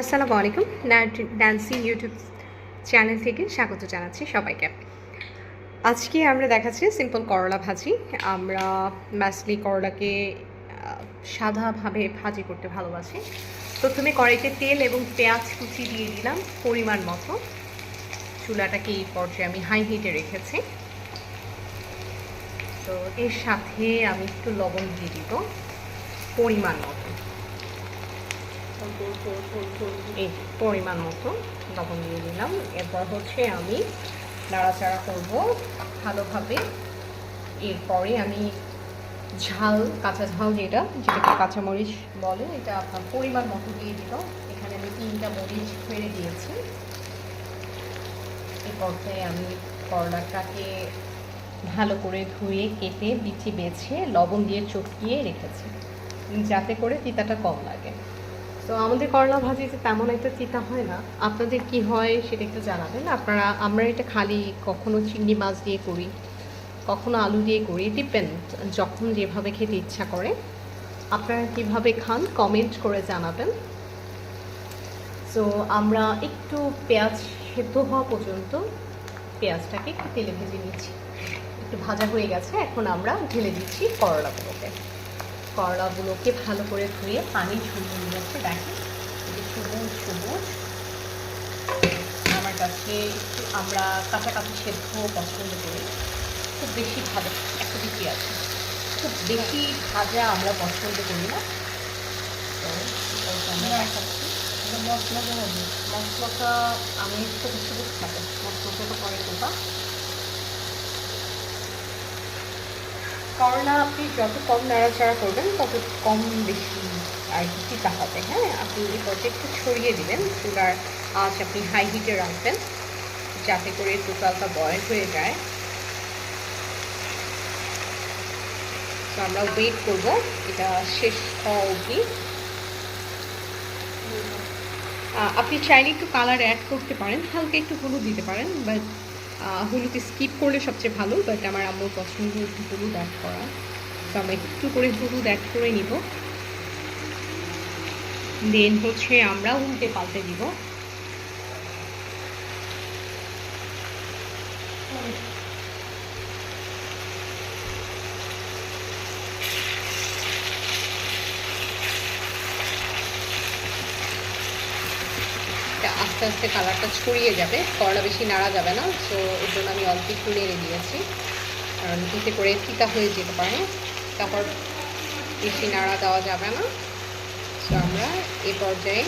আসসালামু আলাইকুম। Dancy YouTube channel থেকে স্বাগত জানাচ্ছি সবাইকে। আজকে আমরা দেখাচ্ছি সিম্পল করলা ভাজি। আমরা মাসলি করলাকে সাদাভাবে ভাজি করতে ভালোবাসি। প্রথমে কড়াইতে তেল এবং পেঁয়াজ কুচি দিয়ে দিলাম পরিমাণ মতো। চুলাটাকে এই পর্যায়ে আমি হাই হিটে রেখেছি। তো এর সাথে আমি একটু লবণ দিয়ে দিব পরিমাণ মতো। এই পরিমাণ মতো লবণ দিয়ে দিলাম। এরপর আমি নাড়াচাড়া করব ভালোভাবে। এরপরে আমি কাঁচা ঝাল যেটাকে কাঁচামরিচ বলে, এটা আপনার পরিমাণ মতো দিয়ে দিল। এখানে আমি 3টা মরিচ ফেলে দিয়েছি। এই পর্যায়ে আমি করলাটাকে ভালো করে ধুয়ে কেটে বিচি বেছে লবণ দিয়ে চটকিয়ে রেখেছি, যাতে করে তিতাটা কম লাগে। তো আমাদের করলা ভাজিতে তেমন একটা তিতা হয় না। আপনাদের কি হয় সেটা একটু জানাবেন। আমরা এটা খালি কখনো চিংড়ি মাছ দিয়ে করি, কখনো আলু দিয়ে করি, ডিপেন্ড, যখন যেভাবে খেতে ইচ্ছা করে। আপনারা কীভাবে খান কমেন্ট করে জানাবেন। তো আমরা একটু পেঁয়াজ সেদ্ধ হওয়া পর্যন্ত পেঁয়াজটাকে একটু তেলে ভেজে নিচ্ছি। একটু ভাজা হয়ে গেছে, এখন আমরা ঢেলে দিচ্ছি করলাগুলোকে ভালো করে ধুয়ে পানি ঝরিয়ে নিয়েছে। দেখেন সবুজ সবুজ। আমার কাছে আমরা কাছাকাছি সেদ্ধ পছন্দ করি, খুব বেশি ভাজা একটা দিকই আছে, খুব বেশি ভাজা আমরা পছন্দ করি না। তো মশলাটা আমি সবুজ সবুজ খাবো, মশলাটা পরে দেবা। করলা আপনি যত কম নাড়াচাড়া করবেন তত কম বেশি আর কি তিতা হবে। হ্যাঁ, আপনি এই পর্যায়ে একটু ছড়িয়ে দিবেন। চুলার আঁচ আপনি হাই হিটে রাখবেন, যাতে করে টোটালটা বয়েল হয়ে যায়। তো আমরা ওয়েট করব এটা শেষ হওয়া অবধি। আপনি চাইলে একটু কালার অ্যাড করতে পারেন, হালকা একটু হলুদ দিতে পারেন, বাট হলুদ স্কিপ করলে সবচেয়ে ভালো। বাট আমার আম্মুর পছন্দ একটু হলুদ অ্যাড করা, তো আমরা একটু করে হলুদ অ্যাড করে নিব। দেন আমরা উল্টে পাল্টে দিব। আস্তে আস্তে কালারটা ছড়িয়ে যাবে, করলা বেশি নাড়া যাবে না। সো এর জন্য আমি অল্প একটু নেড়ে দিয়েছি, কারণ এতে করে ফিকা হয়ে যেতে পারে, তারপর বেশি নাড়া দেওয়া যাবে না। তো আমরা এ পর্যায়ে